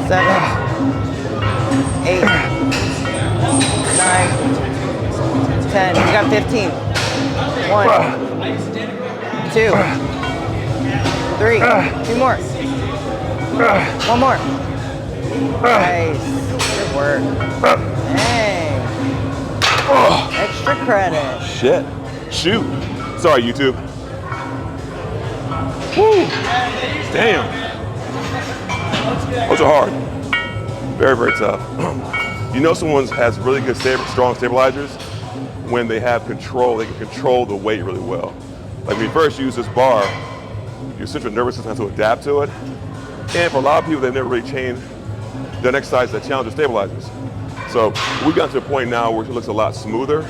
7, 8, 9, 10. You got 15. 1, 2, 3. 2 more. 1 more. Nice. Good work. Dang. Extra credit. Shit. Shoot. Sorry, YouTube. Woo. Damn. Those are hard. Very, very tough. You know someone has really good, strong stabilizers when they have control. They can control the weight really well. Like when you first use this bar, your central nervous system has to adapt to it. And for a lot of people, they've never really changed their exercise that challenge their stabilizers. So we've gotten to a point now where it looks a lot smoother.